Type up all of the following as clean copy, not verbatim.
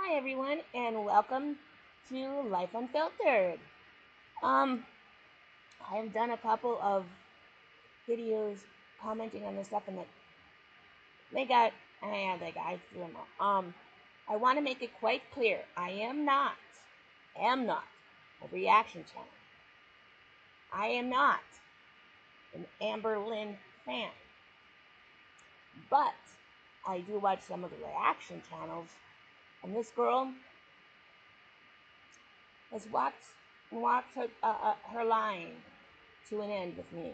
Hi everyone, and welcome to Life Unfiltered. Um, I have done a couple of videos commenting on this stuff, and I threw them out. I want to make it quite clear: I am not a reaction channel. I am not an Amberlynn fan, but I do watch some of the reaction channels, and this girl has walked her line to an end with me.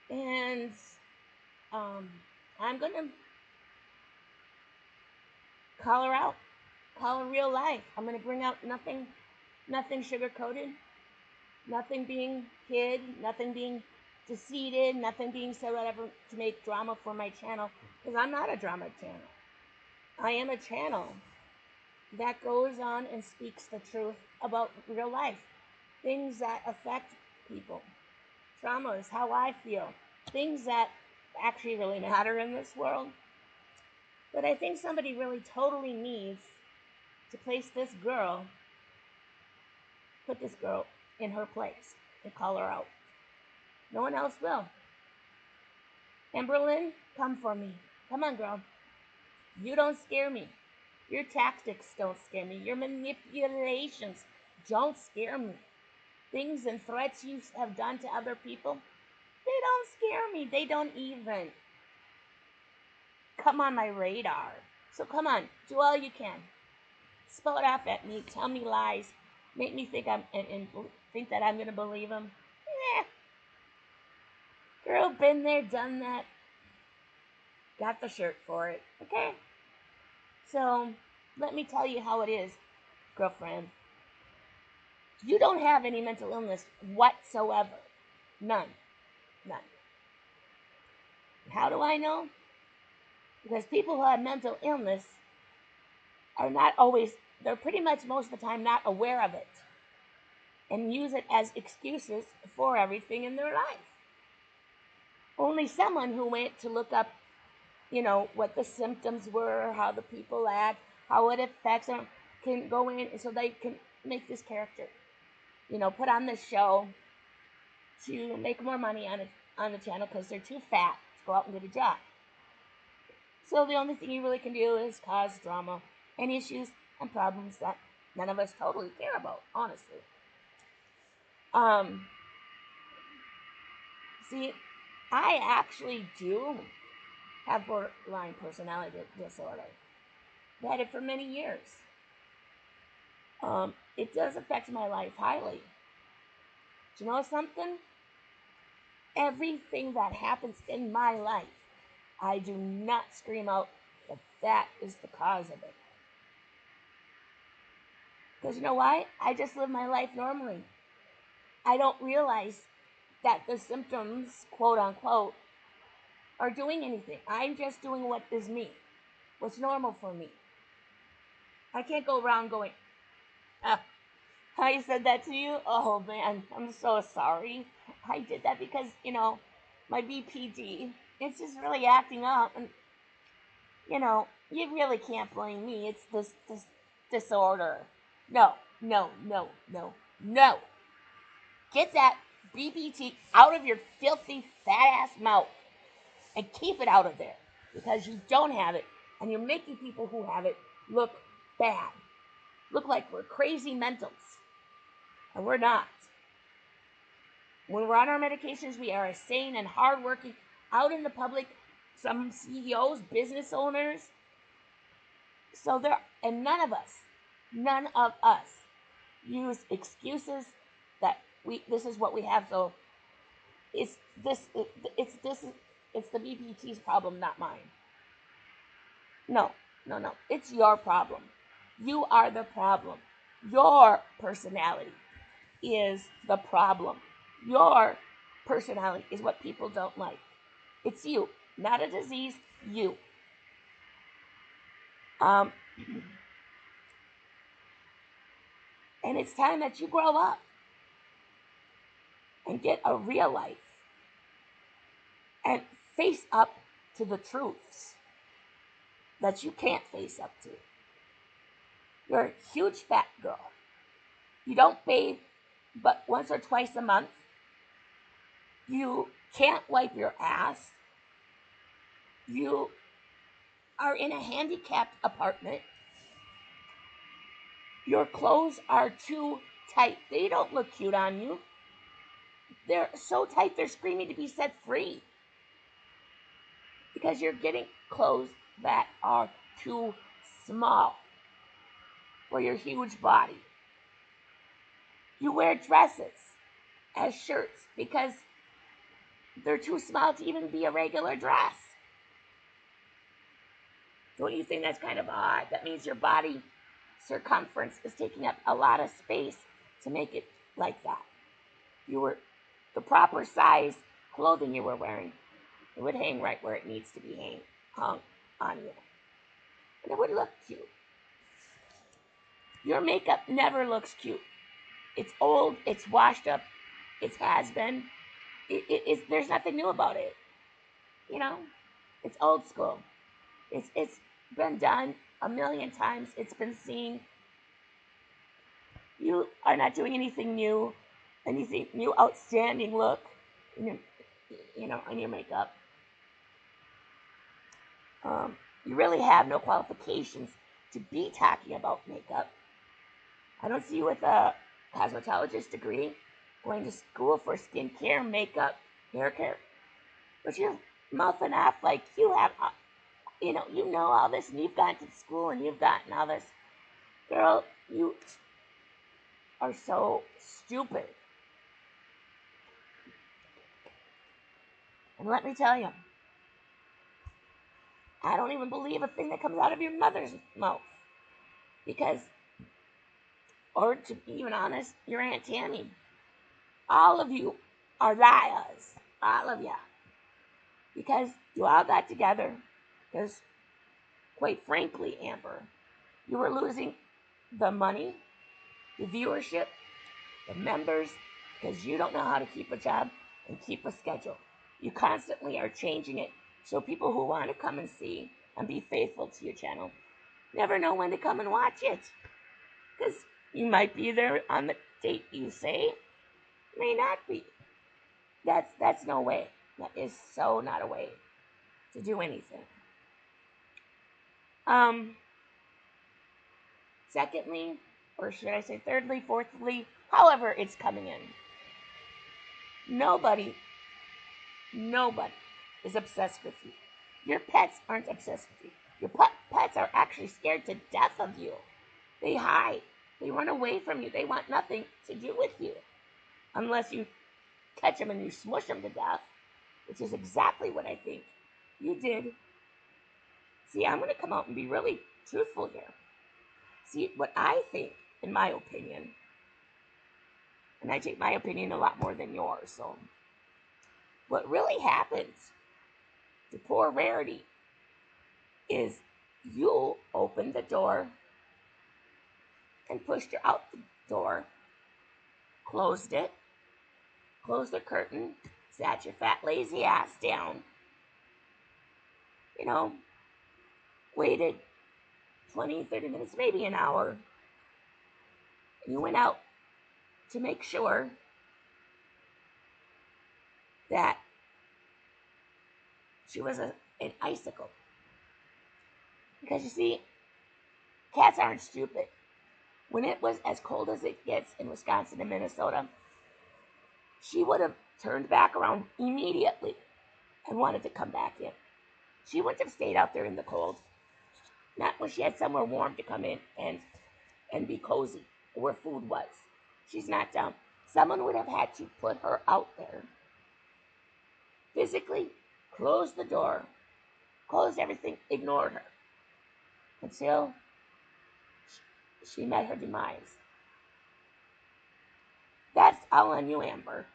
And um, I'm gonna call her out, call her real life. I'm gonna bring out nothing sugar coated, nothing being hid, nothing being deceived, nothing being said whatever to make drama for my channel. Because I'm not a drama channel. I am a channel that goes on and speaks the truth about real life, things that affect people. Trauma is how I feel, things that actually really matter in this world. But I think somebody really totally needs to put this girl in her place and call her out. No one else will. Amberlynn, come for me. Come on, girl. You don't scare me. Your tactics don't scare me. Your manipulations don't scare me. Things and threats you have done to other people, they don't scare me. They don't even come on my radar. So come on, do all you can. Spout off at me, tell me lies, make me think and think that I'm gonna believe them. Eh, girl, been there, done that, got the shirt for it. Okay, so let me tell you how it is, girlfriend. You don't have any mental illness whatsoever. None. None. How do I know? Because people who have mental illness are not always, they're pretty much most of the time not aware of it and use it as excuses for everything in their life. Only someone who went to look up, what the symptoms were, how the people act, how it affects them, can go in so they can make this character, put on this show to make more money on the channel because they're too fat to go out and get a job. So the only thing you really can do is cause drama and issues and problems that none of us totally care about, honestly. Um, See, I actually do have borderline personality disorder. I've had it for many years. It does affect my life highly. Do you know something? Everything that happens in my life, I do not scream out that is the cause of it. Because you know why? I just live my life normally. I don't realize that the symptoms, quote unquote, are doing anything. I'm just doing what is me, what's normal for me. I can't go around going, ah, I said that to you? Oh man, I'm so sorry. I did that because, my BPD, it's just really acting up. And, you really can't blame me. It's this disorder. No, no, no, no, no. Get that BPD out of your filthy fat ass mouth and keep it out of there because you don't have it and you're making people who have it look bad. Look like we're crazy mentals. And we're not. When we're on our medications, we are sane and hardworking, out in the public. Some CEOs, business owners. And none of us use excuses that this is what we have. So it's this, it's this, it's the BPT's problem, not mine. No, no, no. It's your problem. You are the problem. Your personality is the problem. Your personality is what people don't like. It's you, not a disease, you. Um, and it's time that you grow up and get a real life and face up to the truths that you can't face up to. You're a huge fat girl. You don't bathe but once or twice a month. You can't wipe your ass. You are in a handicapped apartment. Your clothes are too tight. They don't look cute on you. They're so tight they're screaming to be set free. Because you're getting clothes that are too small for your huge body. You wear dresses as shirts because they're too small to even be a regular dress. Don't you think that's kind of odd? That means your body circumference is taking up a lot of space to make it like that. You were the proper size clothing you were wearing, it would hang right where it needs to be hung on you. And it would look cute. Your makeup never looks cute. It's old, it's washed up, it has been. There's nothing new about it. You know? It's old school. It's been done a million times. It's been seen. You are not doing anything new outstanding look in your makeup. You really have no qualifications to be talking about makeup. I don't see you with a cosmetologist degree, going to school for skincare, makeup, hair care, but you're mouthing off like you have, you know all this, and you've gone to school and you've gotten all this. Girl, you are so stupid. And let me tell you, I don't even believe a thing that comes out of your mother's mouth. Because, or to be even honest, your Aunt Tammy, all of you are liars. All of you. Because you all got together. Because, quite frankly, Amber, you were losing the money, the viewership, the members, because you don't know how to keep a job and keep a schedule. You constantly are changing it so people who want to come and see and be faithful to your channel never know when to come and watch it. Because you might be there on the date you say, may not be. That's no way. That is so not a way to do anything. Secondly, or should I say thirdly, fourthly, however it's coming in. Nobody is obsessed with you. Your pets aren't obsessed with you. Your pets are actually scared to death of you. They hide. They run away from you. They want nothing to do with you. Unless you catch them and you smush them to death, which is exactly what I think you did. See, I'm going to come out and be really truthful here. See, what I think, in my opinion, and I take my opinion a lot more than yours, so what really happens to poor Rarity is you opened the door and pushed her out the door, closed the curtain, sat your fat lazy ass down, waited 20, 30 minutes, maybe an hour, and you went out to make sure that she was an icicle. Because you see, cats aren't stupid. When it was as cold as it gets in Wisconsin and Minnesota, she would have turned back around immediately and wanted to come back in. She wouldn't have stayed out there in the cold. Not when she had somewhere warm to come in and be cozy where food was. She's not dumb. Someone would have had to put her out there, physically close the door, closed everything, ignored her until she met her demise. That's all on you, Amber.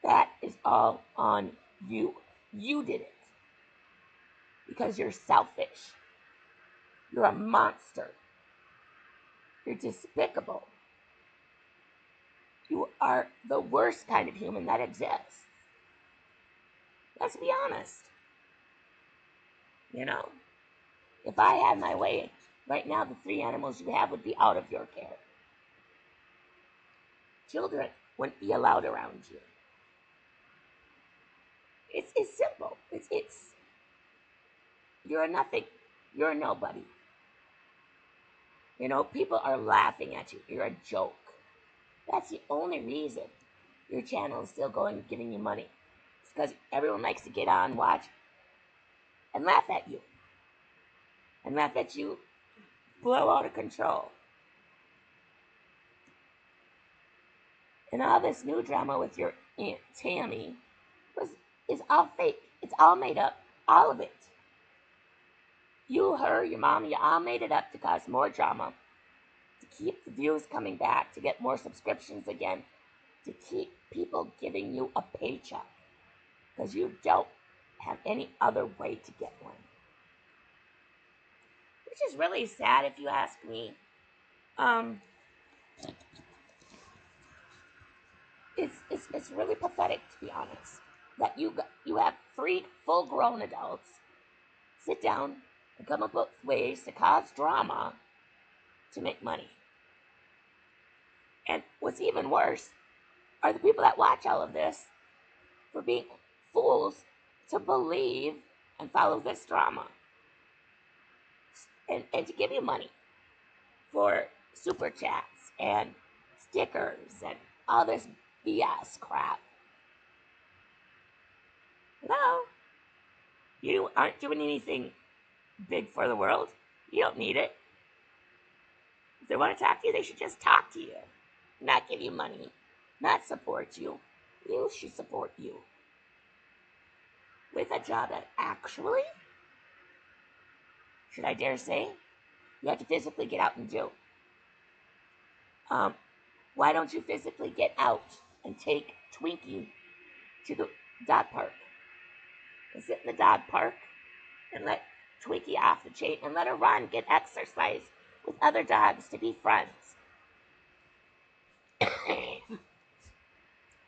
That is all on you. You did it. Because you're selfish. You're a monster. You're despicable. You are the worst kind of human that exists. Let's be honest. If I had my way, Right now, the 3 animals you have would be out of your care. Children wouldn't be allowed around you. It's simple. It's you're a nothing. You're a nobody. People are laughing at you. You're a joke. That's the only reason your channel is still going and giving you money. It's because everyone likes to get on, watch, and laugh at you. And laugh at you blow out of control. And all this new drama with your Aunt Tammy is all fake. It's all made up. All of it. You, her, your mom, you all made it up to cause more drama, to keep the views coming back, to get more subscriptions again, to keep people giving you a paycheck, because you don't have any other way to get one. Which is really sad if you ask me. It's really pathetic, to be honest, that you have 3 full-grown adults sit down and come up with ways to cause drama to make money. And what's even worse are the people that watch all of this for being fools to believe and follow this drama. And to give you money for super chats and stickers and all this BS crap. Hello? You aren't doing anything big for the world. You don't need it. If they want to talk to you, they should just talk to you. Not give you money. Not support you. You should support you. With a job that actually, should I dare say, you have to physically get out and do. Why don't you physically get out and take Twinkie to the dog park? And sit in the dog park and let Twinkie off the chain and let her run, get exercise with other dogs to be friends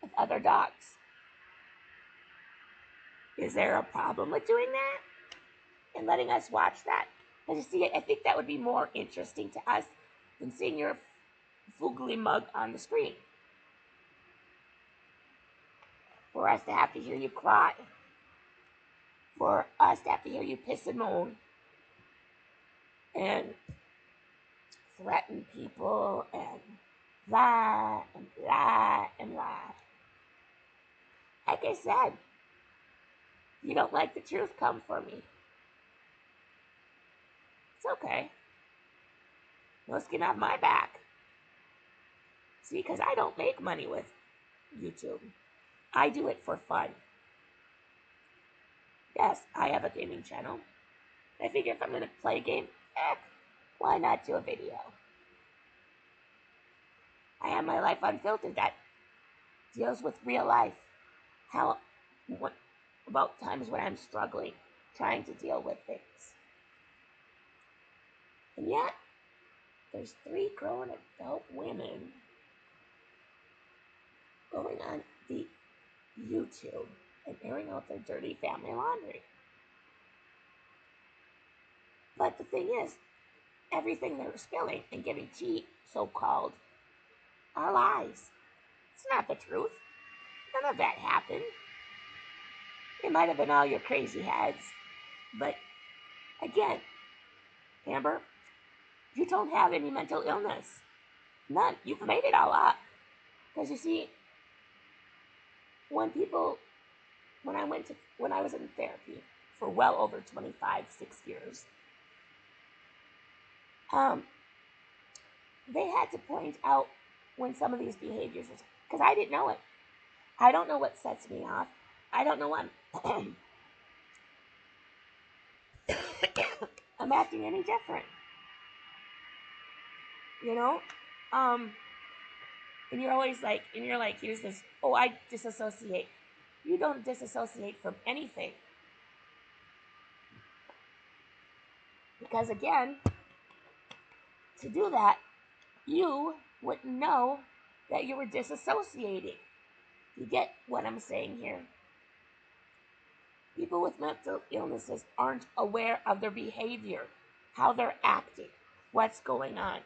with other dogs. Is there a problem with doing that and letting us watch that? Because you see, I think that would be more interesting to us than seeing your foogly mug on the screen. For us to have to hear you cry. For us to have to hear you piss and moan. And threaten people and lie and lie and lie. Like I said, you don't like the truth, come for me. It's okay. No skin off my back. See, because I don't make money with YouTube. I do it for fun. Yes, I have a gaming channel. I figure if I'm going to play a game, why not do a video? I have my life unfiltered that deals with real life. About times when I'm struggling, trying to deal with things. And yet, there's 3 grown adult women going on the YouTube and airing out their dirty family laundry. But the thing is, everything they're spilling and giving tea, so-called, are lies. It's not the truth. None of that happened. It might have been all your crazy heads. But, again, Amber, you don't have any mental illness. None. You've made it all up. Because you see, when I was in therapy for well over 6 years, they had to point out when some of these behaviors, because I didn't know it. I don't know what sets me off. I don't know what I'm acting any different. And you're always like, here's this, I disassociate. You don't disassociate from anything. Because again, to do that, you wouldn't know that you were disassociating. You get what I'm saying here? People with mental illnesses aren't aware of their behavior, how they're acting. what's going on.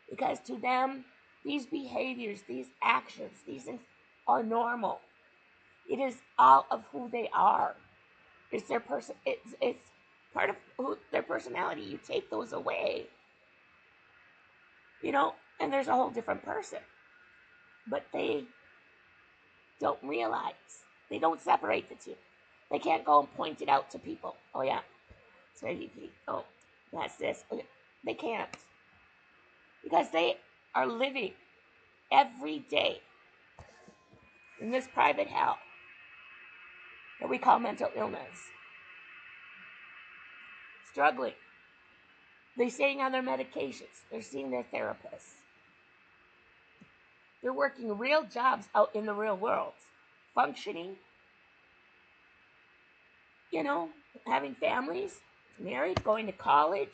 Because to them, these behaviors, these actions, these things are normal. It is all of who they are. It's their person. It's part of their personality. You take those away, you know, and there's a whole different person. But they don't realize. They don't separate the two. They can't go and point it out to people. Oh yeah, it's ADP. Oh, that's this. Oh, yeah. They can't because they are living every day in this private hell that we call mental illness, struggling. They're staying on their medications. They're seeing their therapists. They're working real jobs out in the real world, functioning, you know, having families, married, going to college.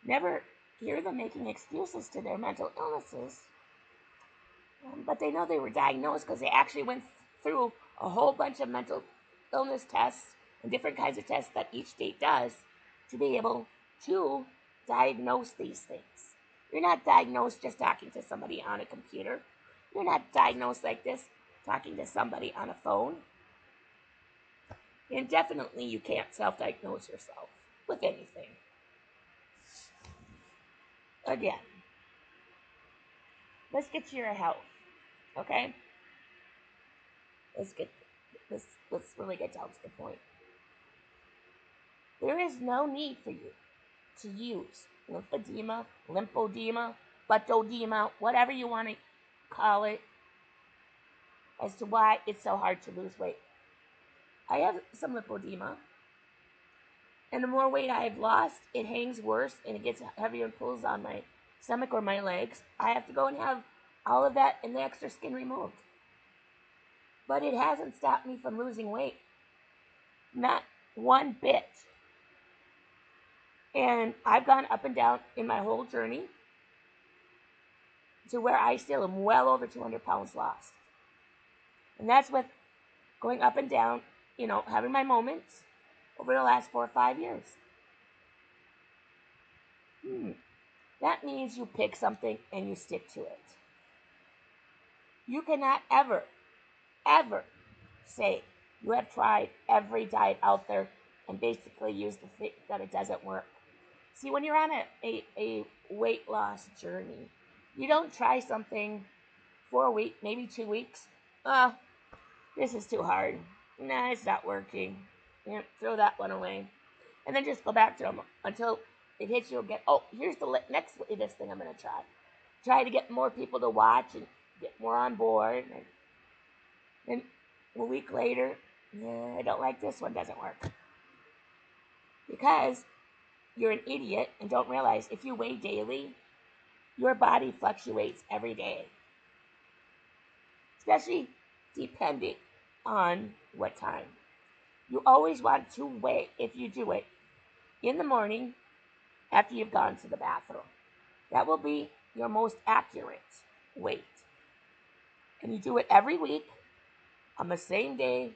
Never hear them making excuses to their mental illnesses. But they know they were diagnosed because they actually went through a whole bunch of mental illness tests and different kinds of tests that each state does to be able to diagnose these things. You're not diagnosed just talking to somebody on a computer. You're not diagnosed like this talking to somebody on a phone. And definitely you can't self-diagnose yourself with anything. Again, let's get to your health, okay? Let's really get down to the point. There is no need for you to use lymphedema, buttodema, whatever you want to call it, as to why it's so hard to lose weight. I have some lymphedema, and the more weight I've lost, it hangs worse and it gets heavier and pulls on my stomach or my legs. I have to go and have all of that and the extra skin removed. But it hasn't stopped me from losing weight. Not one bit. And I've gone up and down in my whole journey to where I still am well over 200 pounds lost. And that's with going up and down, you know, having my moments over the last 4 or 5 years. That means you pick something and you stick to it. You cannot ever say you have tried every diet out there and basically use the fact that it doesn't work. See, when you're on a weight loss journey, you don't try something for a week, maybe 2 weeks. This is too hard. Nah, it's not working. Throw that one away. And then just go back to them until it hits you again. Oh, here's the next latest thing I'm going to try. Try to get more people to watch and get more on board. And a week later, I don't like this one, doesn't work. Because you're an idiot and don't realize if you weigh daily, your body fluctuates every day. Especially depending on what time. You always want to weigh, if you do it, in the morning after you've gone to the bathroom. That will be your most accurate weight. And you do it every week on the same day,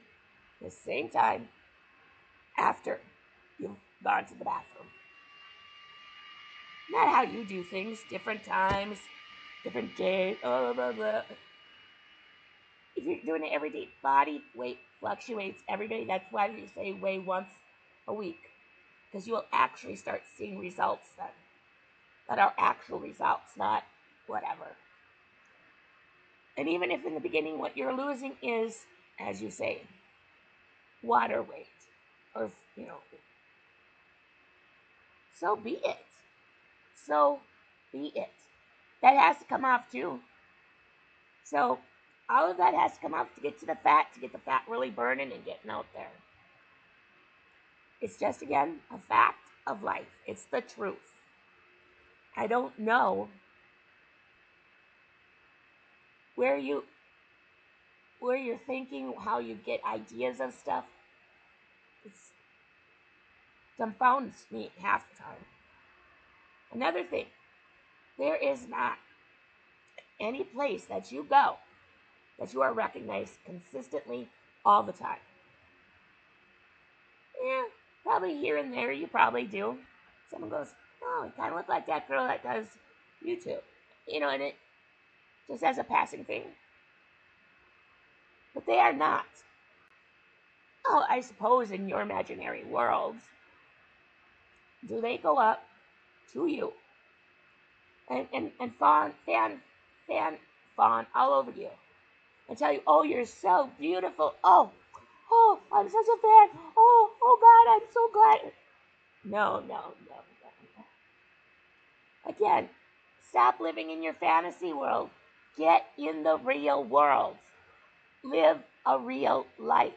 the same time, after you've gone to the bathroom. Not how you do things, different times, different days, blah, blah, blah. If you're doing it every day, body weight fluctuates every day. That's why we say weigh once a week. Because you will actually start seeing results then. That are actual results, not whatever. And even if in the beginning what you're losing is, as you say, water weight, or, you know, so be it. So be it. That has to come off too. So all of that has to come off to get to the fat really burning and getting out there. It's just, again, a fact of life. It's the truth. I don't know where you're thinking, how you get ideas of stuff. It dumbfounds me half the time. Another thing, there is not any place that you go that you are recognized consistently all the time. Yeah, probably here and there you probably do. someone goes, "Oh, you kind of look like that girl that does YouTube," and it just as a passing thing. But they are not. Oh, I suppose in your imaginary worlds, do they go up to you and fawn all over you and tell you, "Oh, you're so beautiful. Oh, I'm such a fan. Oh God, I'm so glad." No, no, no, no. Again, stop living in your fantasy world. Get in the real world. Live a real life.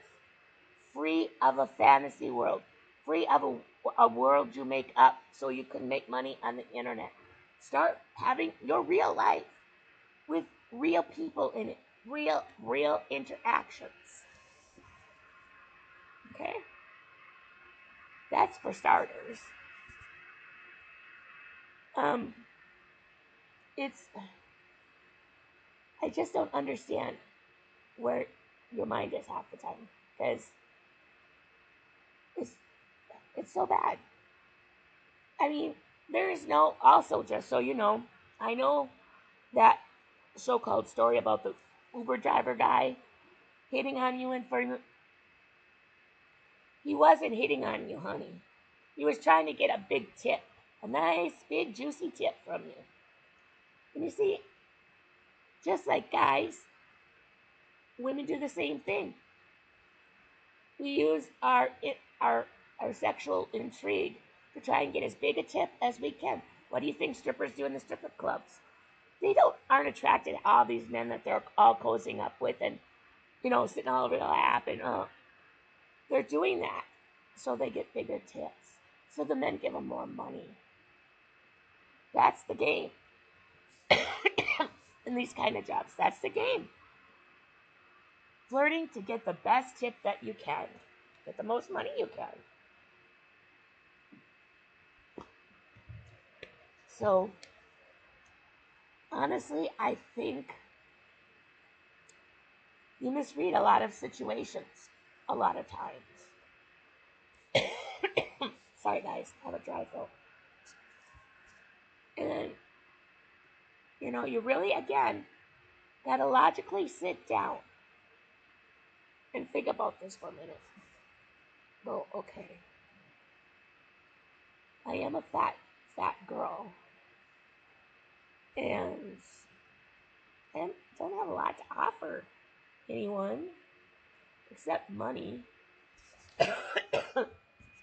Free of a fantasy world. Free of a world you make up so you can make money on the internet. Start having your real life with real people in it. Real interactions. Okay? That's for starters. Um, it's I just don't understand where your mind is half the time because it's it's so bad. I mean, there is no. Also, just so you know, I know that so-called story about the Uber driver guy hitting on you in front of you. He wasn't hitting on you, honey. He was trying to get a big tip, a nice, big, juicy tip from you. And you see, just like guys, women do the same thing. We use our sexual intrigue to try and get as big a tip as we can. What do you think strippers do in the stripper clubs? They aren't attracted to all these men that they're all cozying up with and sitting all over the lap and they're doing that so they get bigger tips. So the men give them more money. That's the game. In these kind of jobs, that's the game. Flirting to get the best tip that you can, get the most money you can. So honestly, I think you misread a lot of situations a lot of times. Sorry guys, I have a dry throat. And you really again gotta logically sit down and think about this for a minute. Go, okay. I am a fat girl. And don't have a lot to offer anyone except money.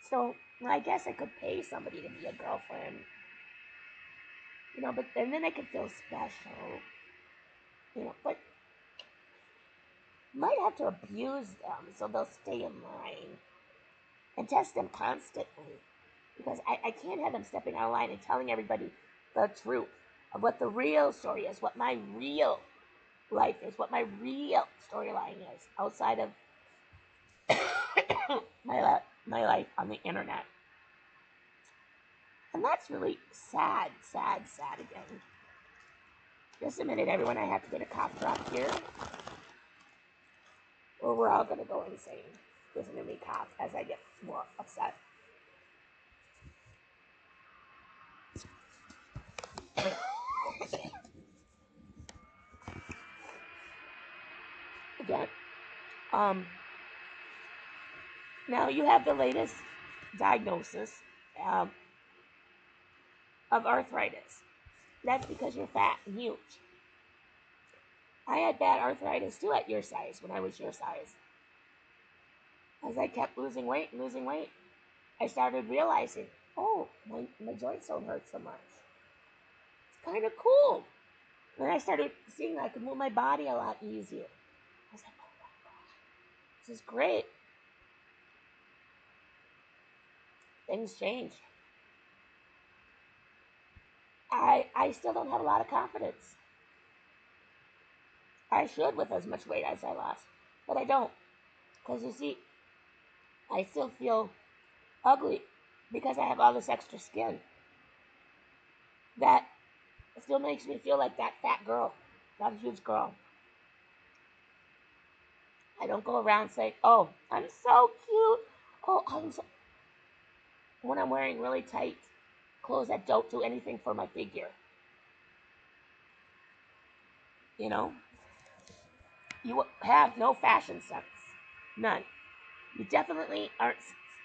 So I guess I could pay somebody to be a girlfriend. But and then I could feel special. But might have to abuse them so they'll stay in line and test them constantly. Because I can't have them stepping out of line and telling everybody the truth of what the real story is, what my real life is, what my real storyline is outside of my life on the internet. And that's really sad again. Just a minute, everyone. I have to get a cough drop here, or we're all going to go insane. Listen to me cough as I get more upset. Again, now you have the latest diagnosis um, of arthritis. That's because you're fat and huge. I had bad arthritis too at your size when I was your size. As I kept losing weight, I started realizing, oh, my joints don't hurt so much. It's kind of cool. Then I started seeing that I could move my body a lot easier. I was like, oh my God, this is great. Things change. I still don't have a lot of confidence. I should with as much weight as I lost, but I don't. Because you see, I still feel ugly because I have all this extra skin. That still makes me feel like that fat girl, that huge girl. I don't go around saying, oh, I'm so cute. Oh, when I'm wearing really tight clothes that don't do anything for my figure. You know, you have no fashion sense. None. You definitely aren't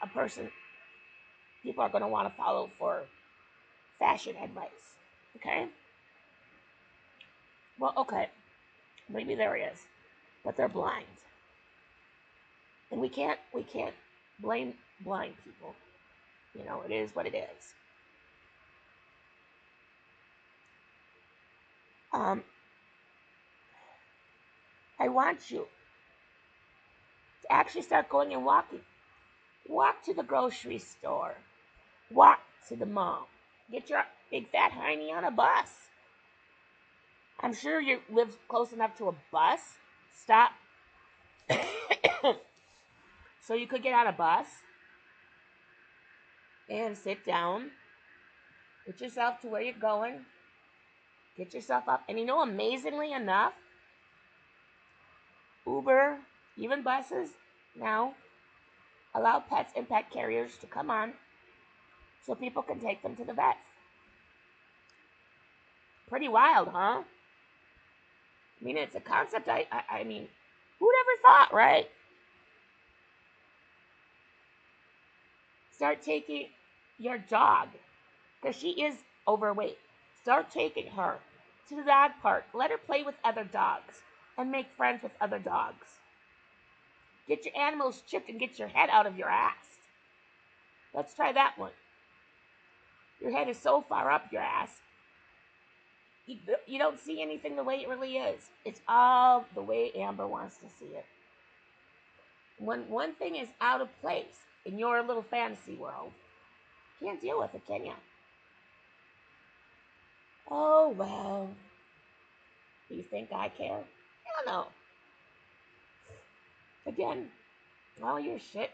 a person people are going to want to follow for fashion advice. Okay? Well, okay. Maybe there is, but they're blind. And we can't blame blind people. You know, it is what it is. I want you to actually start going and walking. Walk to the grocery store. Walk to the mall. Get your big fat hiney on a bus. I'm sure you live close enough to a bus stop so you could get on a bus and sit down, get yourself to where you're going, get yourself up. And you know, amazingly enough, Uber, even buses now allow pets and pet carriers to come on so people can take them to the vets. Pretty wild, huh? I mean, it's a concept. I mean, who'd ever thought, right? Start taking your dog, because she is overweight. Start taking her to the dog park. Let her play with other dogs and make friends with other dogs. Get your animals chipped and get your head out of your ass. Let's try that one. Your head is so far up your ass, you don't see anything the way it really is. It's all the way Amber wants to see it. When one thing is out of place in your little fantasy world, you can't deal with it, can you? Oh, well, do you think I care? Hell no. Again, all your shit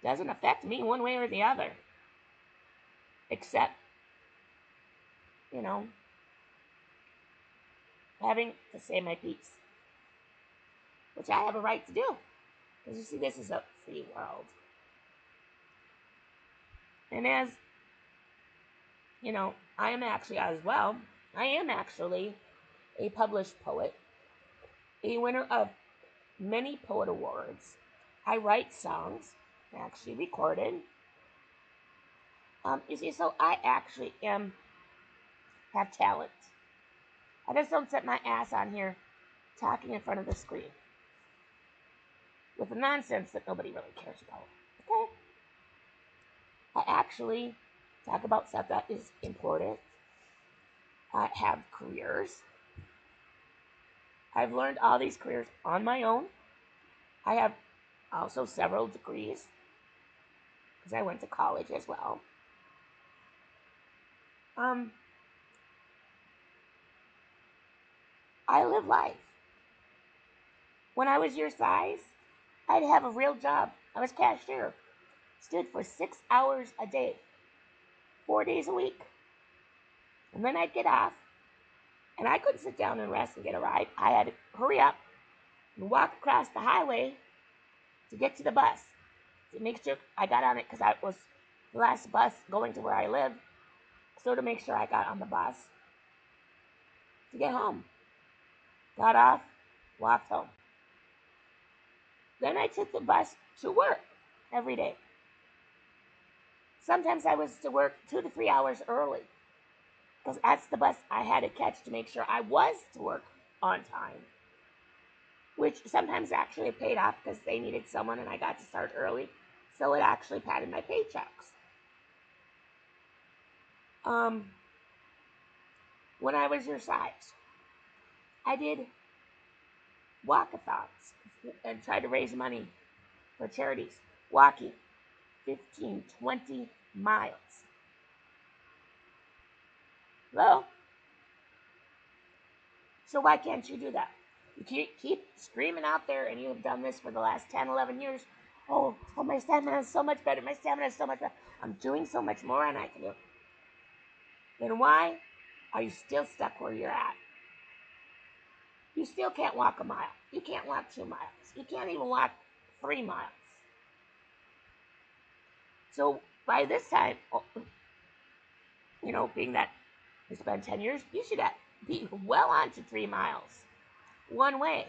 doesn't affect me one way or the other. Except, you know, having to say my piece. Which I have a right to do. Because you see, this is a free world. And as, you know, I am actually a published poet, a winner of many poet awards. I write songs, actually recorded. You see, so I actually have talent. I just don't set my ass on here talking in front of the screen with the nonsense that nobody really cares about. Okay? I actually talk about stuff that is important. I have careers. I've learned all these careers on my own. I have also several degrees because I went to college as well. I live life. When I was your size, I'd have a real job. I was cashier. Stood for 6 hours a day, 4 days a week. And then I'd get off, and I couldn't sit down and rest and get a ride. I had to hurry up and walk across the highway to get to the bus, to make sure I got on it because I was the last bus going to where I live. So to make sure I got on the bus to get home. Got off, walked home. Then I took the bus to work every day. Sometimes I was to work 2 to 3 hours early because that's the bus I had to catch to make sure I was to work on time, which sometimes actually paid off because they needed someone and I got to start early, so it actually padded my paychecks. When I was your size, I did walkathons and tried to raise money for charities, walking 15, 20 miles. Well, so why can't you do that? You keep screaming out there, and you have done this for the last 10, 11 years. Oh, my stamina is so much better. My stamina is so much better. I'm doing so much more than I can do. Then why are you still stuck where you're at? You still can't walk a mile. You can't walk 2 miles. You can't even walk 3 miles. So by this time, Being that you spend 10 years, you should be well on to 3 miles one way,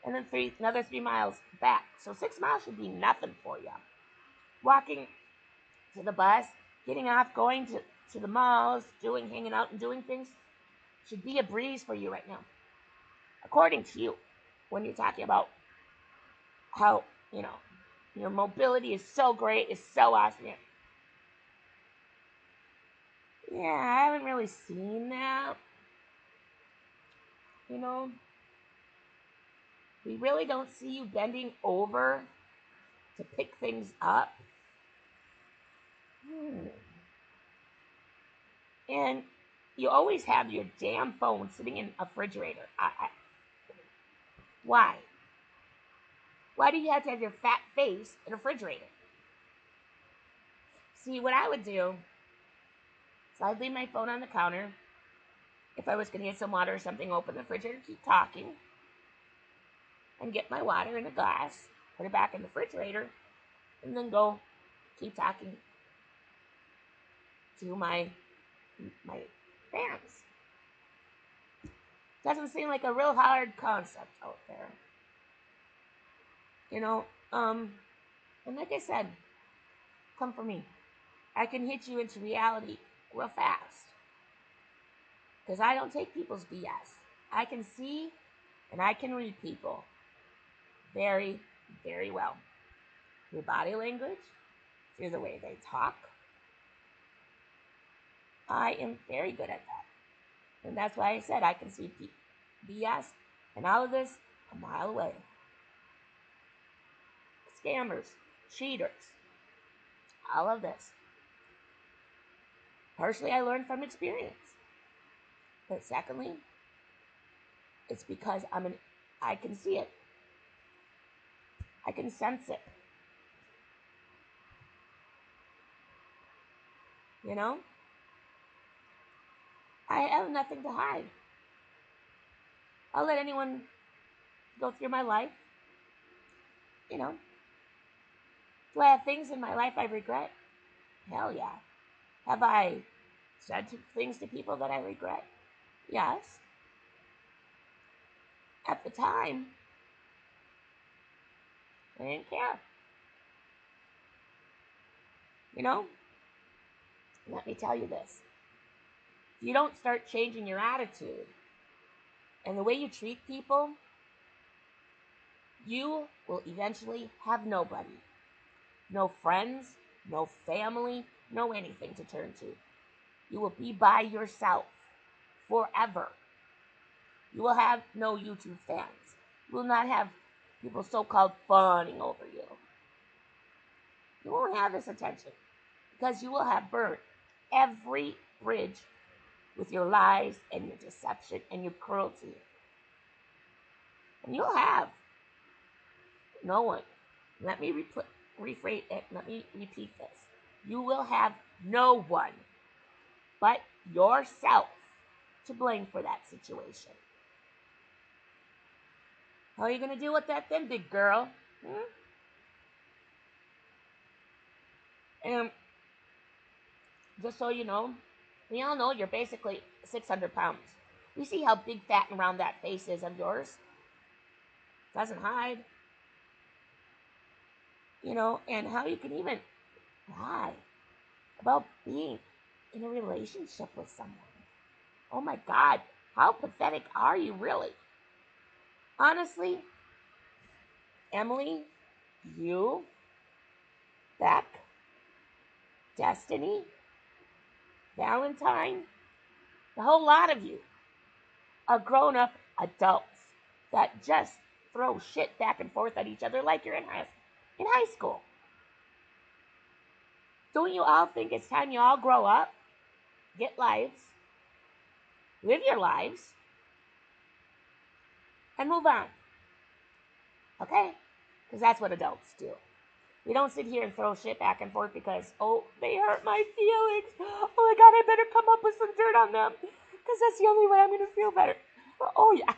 and then another 3 miles back. So 6 miles should be nothing for you. Walking to the bus, getting off, going to the malls, hanging out and doing things should be a breeze for you right now, according to you. When you're talking about how, your mobility is so great, is so awesome. Yeah, I haven't really seen that. You know, we really don't see you bending over to pick things up. And you always have your damn phone sitting in a refrigerator. Why? Why do you have to have your fat face in a refrigerator? See, what I would do is I'd leave my phone on the counter. If I was going to get some water or something, open the refrigerator, keep talking, and get my water in a glass, put it back in the refrigerator, and then go keep talking to my fans. Doesn't seem like a real hard concept out there. And like I said, come for me. I can hit you into reality real fast. Because I don't take people's BS. I can see and I can read people very, very well. Through body language, through the way they talk. I am very good at that. And that's why I said I can see BS and all of this a mile away. Scammers, cheaters, all of this. Partially, I learned from experience. But secondly, it's because I can see it. I can sense it. I have nothing to hide. I'll let anyone go through my life. Do I have things in my life I regret? Hell yeah. Have I said things to people that I regret? Yes. At the time, I didn't care. Let me tell you this. If you don't start changing your attitude and the way you treat people, you will eventually have nobody. No friends, no family, no anything to turn to. You will be by yourself forever. You will have no YouTube fans. You will not have people so-called fawning over you. You won't have this attention because you will have burnt every bridge with your lies and your deception and your cruelty. And you'll have no one. Let me rephrase it. Let me repeat this. You will have no one but yourself to blame for that situation. How are you going to deal with that then, big girl? And just so you know, we all know you're basically 600 pounds. We see how big, fat, and round that face is of yours. Doesn't hide. And how you can even lie about being in a relationship with someone. Oh my God, how pathetic are you really? Honestly, Emily, you, Beck, Destiny, Valentine, the whole lot of you are grown-up adults that just throw shit back and forth at each other like you're in high school. Don't you all think it's time you all grow up, get lives, live your lives, and move on? Okay? Because that's what adults do. We don't sit here and throw shit back and forth because, they hurt my feelings. Oh my God, I better come up with some dirt on them because that's the only way I'm going to feel better. Oh yeah,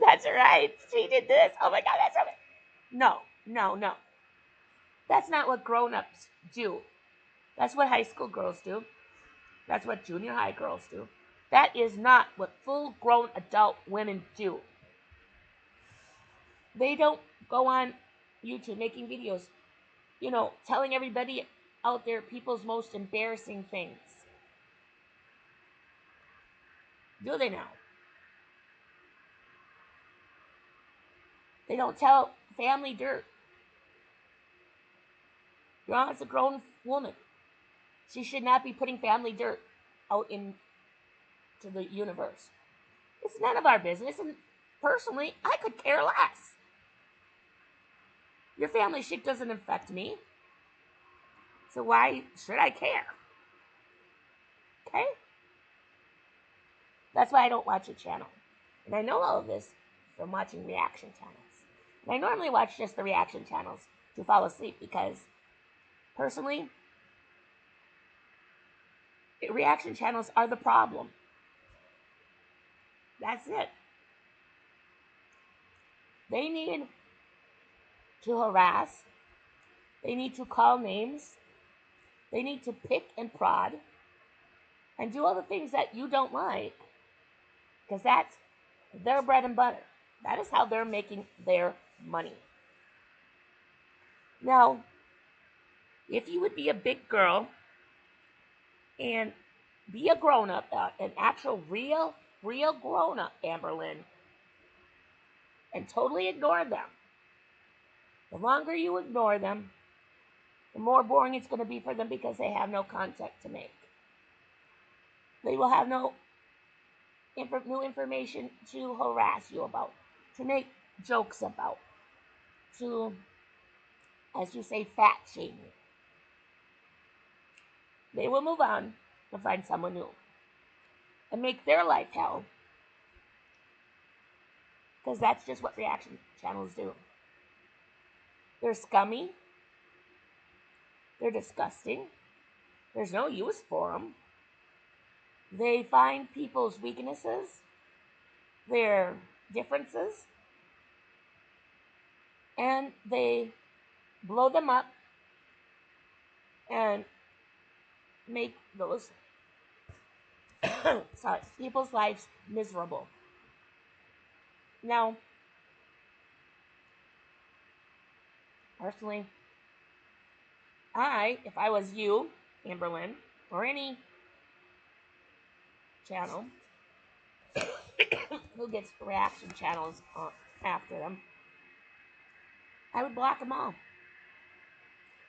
that's right. She did this. Oh my God, that's right. No. That's not what grown-ups do. That's what high school girls do. That's what junior high girls do. That is not what full grown adult women do. They don't go on YouTube making videos, telling everybody out there people's most embarrassing things. Do they now? They don't tell family dirt. It's a grown woman. She should not be putting family dirt out into the universe. It's none of our business, and personally, I could care less. Your family shit doesn't affect me, so why should I care? Okay? That's why I don't watch a channel. And I know all of this from watching reaction channels. And I normally watch just the reaction channels to fall asleep because, personally, reaction channels are the problem. That's it. They need to harass. They need to call names. They need to pick and prod and do all the things that you don't like because that's their bread and butter. That is how they're making their money. Now, if you would be a big girl and be a grown-up, an actual real grown-up, Amberlynn, and totally ignore them. The longer you ignore them, the more boring it's going to be for them because they have no content to make. They will have no new information to harass you about, to make jokes about, to, as you say, fat shame you. They will move on and find someone new and make their life hell because that's just what reaction channels do. They're scummy. They're disgusting. There's no use for them. They find people's weaknesses, their differences, and they blow them up and make those people's lives miserable. Now, personally, if I was you, Amberlynn, or any channel who gets reaction channels after them, I would block them all.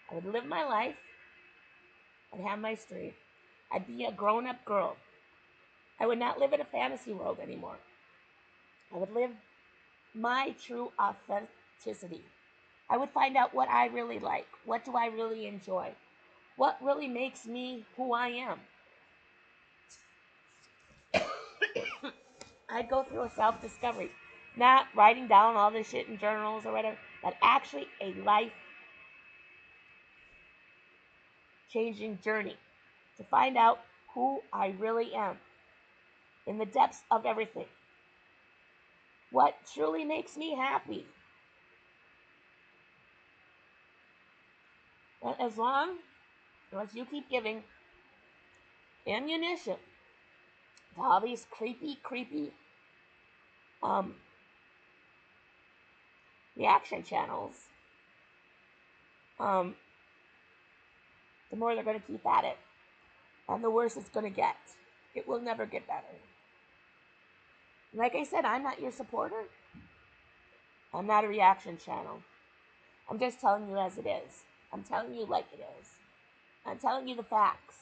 I would live my life. I'd have my street. I'd be a grown-up girl. I would not live in a fantasy world anymore. I would live my true authenticity. I would find out what I really like. What do I really enjoy? What really makes me who I am? I'd go through a self-discovery. Not writing down all this shit in journals or whatever, but actually a life-changing journey to find out who I really am in the depths of everything. What truly makes me happy. And as long as you keep giving ammunition to all these creepy reaction channels, the more they're going to keep at it. And the worse it's going to get. It will never get better. Like I said, I'm not your supporter. I'm not a reaction channel. I'm just telling you as it is. I'm telling you like it is. I'm telling you the facts.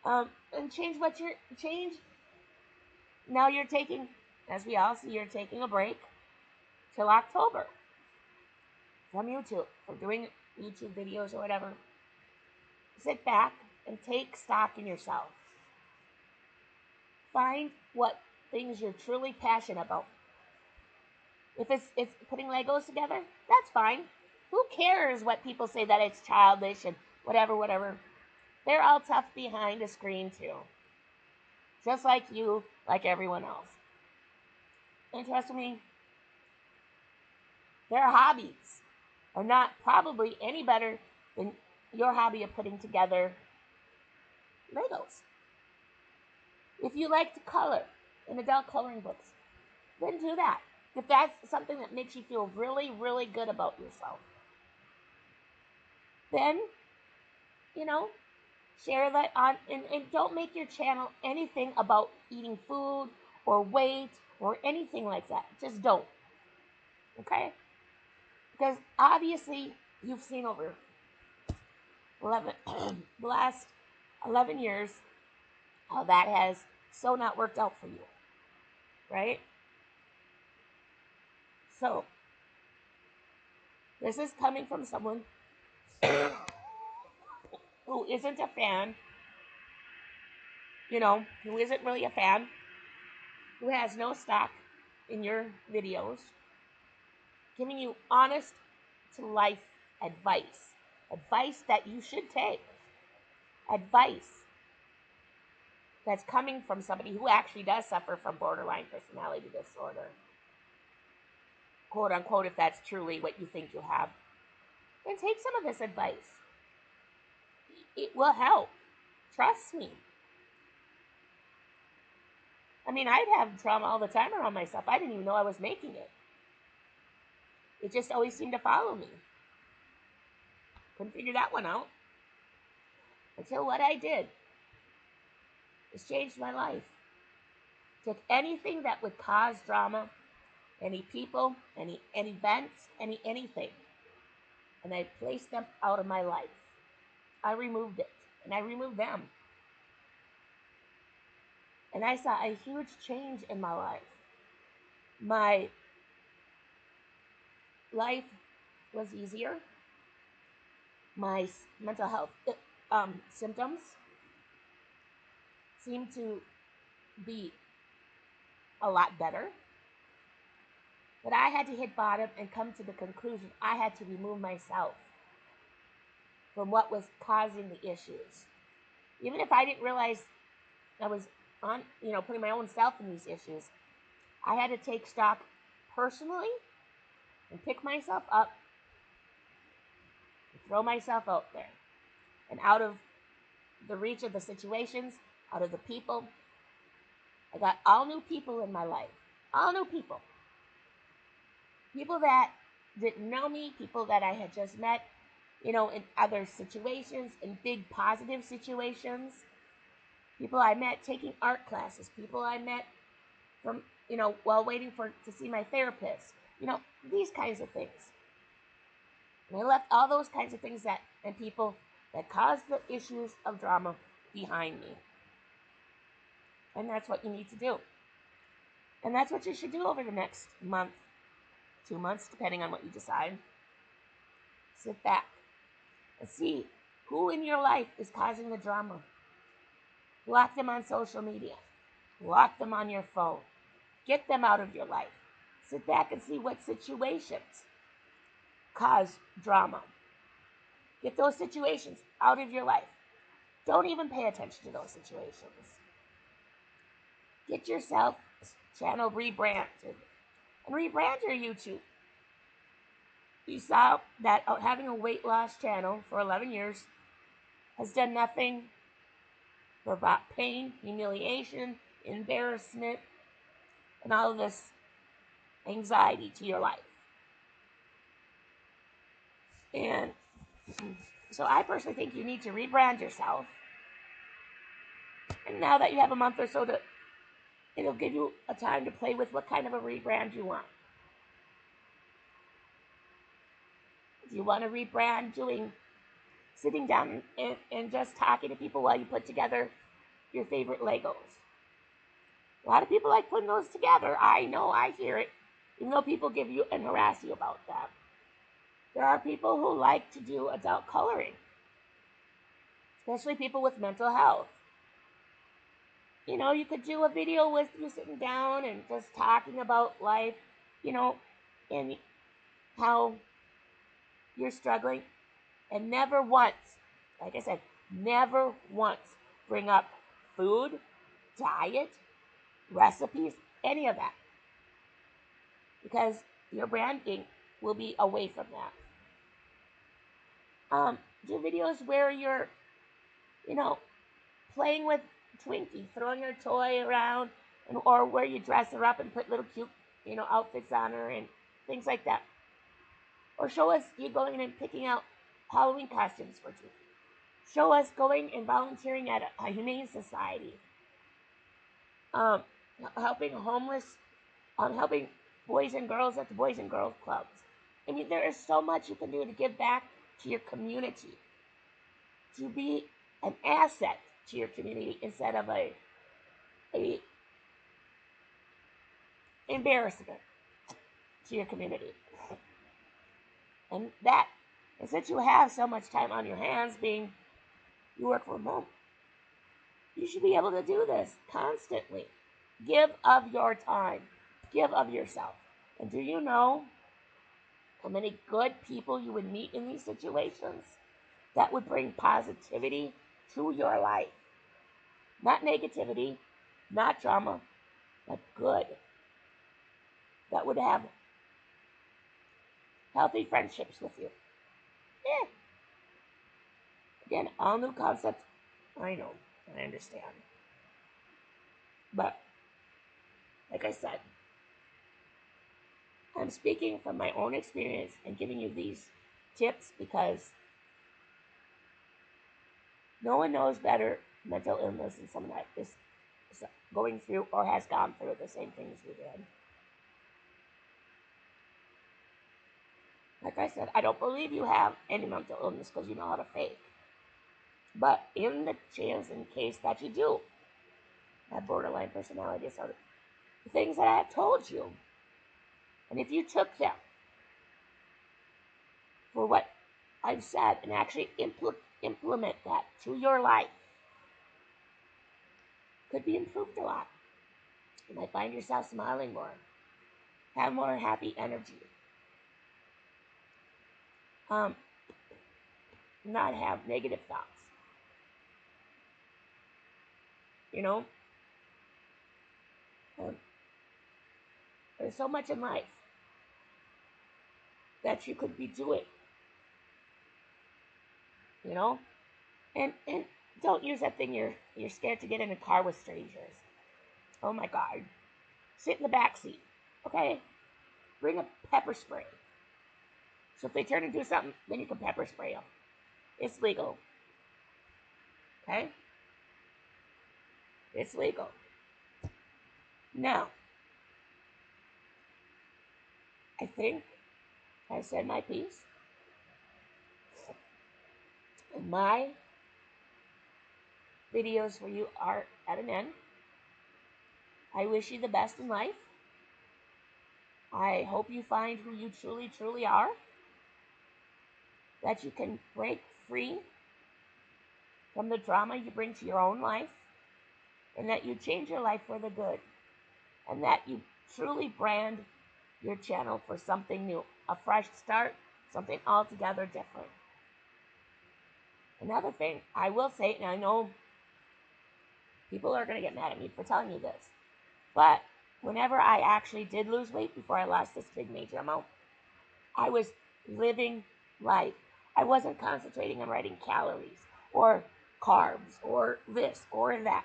And change. Now you're taking, as we all see, you're taking a break till October from YouTube, from doing YouTube videos or whatever. Sit back and take stock in yourself. Find what things you're truly passionate about. If it's putting Legos together, that's fine. Who cares what people say that it's childish and whatever. They're all tough behind a screen too. Just like you, like everyone else. And trust me, their hobbies are not probably any better than your hobby of putting together Legos. If you like to color in adult coloring books, then do that. If that's something that makes you feel really, really good about yourself, then, you know, share that on, and don't make your channel anything about eating food or weight or anything like that. Just don't. Okay? Because obviously you've seen over 11, the last 11 years how that has so not worked out for you. Right? So, this is coming from someone who isn't a fan, who isn't really a fan, who has no stock in your videos, giving you honest to life advice. Advice that you should take. Advice that's coming from somebody who actually does suffer from borderline personality disorder. Quote unquote, if that's truly what you think you have. Then take some of this advice. It will help. Trust me. I mean, I'd have trauma all the time around myself. I didn't even know I was making it. It just always seemed to follow me. Couldn't figure that one out. Until what I did has changed my life. Took anything that would cause drama, any people, any events, anything, and I placed them out of my life. I removed it, and I removed them. And I saw a huge change in my life. My life was easier. My mental health symptoms seemed to be a lot better. But I had to hit bottom and come to the conclusion I had to remove myself from what was causing the issues. Even if I didn't realize I was putting my own self in these issues, I had to take stock personally and pick myself up and throw myself out there. And out of the reach of the situations, out of the people, I got all new people in my life. All new people. People that didn't know me, people that I had just met, in other situations, in big positive situations. People I met taking art classes. People I met from, while waiting to see my therapist. These kinds of things. And I left all those kinds of things and people that caused the issues of drama behind me. And that's what you need to do. And that's what you should do over the next month, 2 months, depending on what you decide. Sit back and see who in your life is causing the drama. Block them on social media. Block them on your phone. Get them out of your life. Sit back and see what situations cause drama. Get those situations out of your life. Don't even pay attention to those situations. Get yourself channel rebranded and rebrand your YouTube. You saw that having a weight loss channel for 11 years has done nothing but brought pain, humiliation, embarrassment, and all of this anxiety to your life. And so I personally think you need to rebrand yourself. And now that you have a month or so it'll give you a time to play with what kind of a rebrand you want. Do you want to rebrand sitting down and just talking to people while you put together your favorite Legos? A lot of people like putting those together. I know, I hear it. Even though people give you and harass you about that. There are people who like to do adult coloring. Especially people with mental health. You could do a video with you sitting down and just talking about life, and how you're struggling. And never once, like I said, never once bring up food, diet, recipes, any of that. Because your branding will be away from that. Do videos where you're, playing with Twinkie, throwing her toy around, or where you dress her up and put little cute, outfits on her and things like that. Or show us you going and picking out Halloween costumes for Twinkie. Show us going and volunteering at a humane society, um, helping homeless, helping boys and girls at the Boys and Girls Clubs. I mean, there is so much you can do to give back to your community, to be an asset to your community instead of a embarrassment to your community. And that, and since you have so much time on your hands, being you work from home, you should be able to do this constantly. Give of your time, give of yourself. And do you know how many good people you would meet in these situations that would bring positivity to your life? Not negativity, not drama, but good. That would have healthy friendships with you. Yeah. Again, all new concepts. I know, I understand. But, like I said, I'm speaking from my own experience and giving you these tips because no one knows better mental illness than someone that is going through or has gone through the same things we did. Like I said, I don't believe you have any mental illness because you know how to fake. But in the chance and case that you do have borderline personality disorder, the things that I have told you, and if you took them for what I've said and actually implement that to your life, could be improved a lot. You might find yourself smiling more, have more happy energy, um, not have negative thoughts. You know, um, there's so much in life that you could be doing. You know, and don't use that thing you're scared to get in a car with strangers. Oh my God, sit in the back seat. Okay, bring a pepper spray. So if they turn and do something, then you can pepper spray them. It's legal. Okay, it's legal. Now, I think I said my piece. And my videos for you are at an end. I wish you the best in life. I hope you find who you truly, truly are. That you can break free from the drama you bring to your own life. And that you change your life for the good. And that you truly brand your channel for something new. A fresh start, something altogether different. Another thing I will say, and I know people are going to get mad at me for telling you this, but whenever I actually did lose weight before I lost this big major amount, I was living life. I wasn't concentrating on writing calories or carbs or this or that.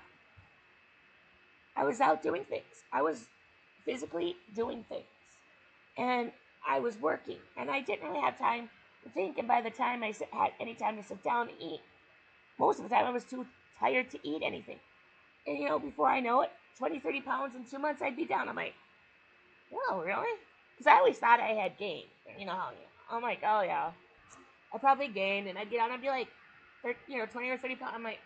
I was out doing things. I was physically doing things. And I was working. And I didn't really have time to think. And by the time I had any time to sit down and eat, most of the time I was too tired to eat anything. And before I know it, 20, 30 pounds in 2 months, I'd be down. I'm like, oh, really? Because I always thought I had gained. I'm like, oh, yeah. I probably gained. And I'd get out and I'd be like, 20 or 30 pounds. I'm like,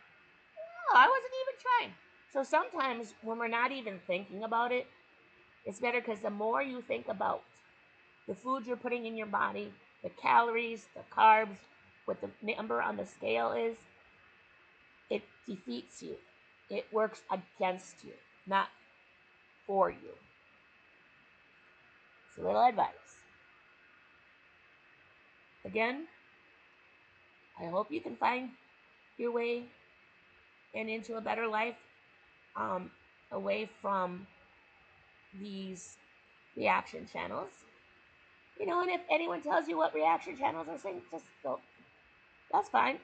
oh, I wasn't even trying. So sometimes when we're not even thinking about it, it's better because the more you think about the food you're putting in your body, the calories, the carbs, what the number on the scale is, it defeats you. It works against you, not for you. It's a little advice. Again, I hope you can find your way and into a better life, away from these reaction channels. And if anyone tells you what reaction channels are saying, just go. That's fine.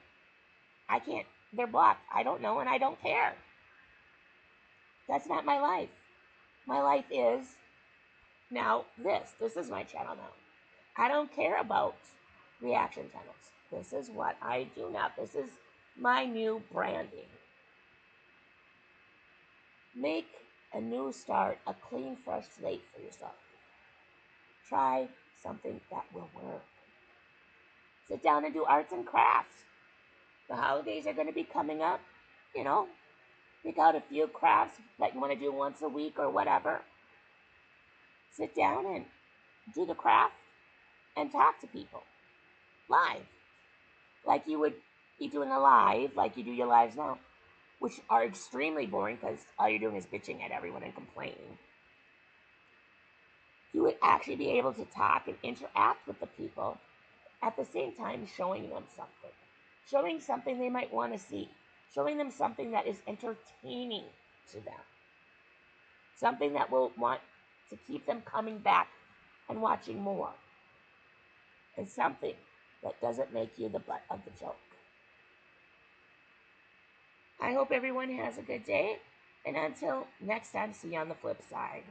I can't they're blocked. I don't know, and I don't care. That's not my life. My life is now this. This is my channel now. I don't care about reaction channels. This is what I do now. This is my new branding. Make a new start, a clean, fresh slate for yourself. Try something that will work. Sit down and do arts and crafts. The holidays are going to be coming up. You know, pick out a few crafts that you want to do once a week or whatever. Sit down and do the craft and talk to people live, like you would be doing a live, like you do your lives now, which are extremely boring because all you're doing is bitching at everyone and complaining. You would actually be able to talk and interact with the people at the same time showing something they might want to see, showing them something that is entertaining to them, something that will want to keep them coming back and watching more, and something that doesn't make you the butt of the joke. I hope everyone has a good day, and until next time, see you on the flip side.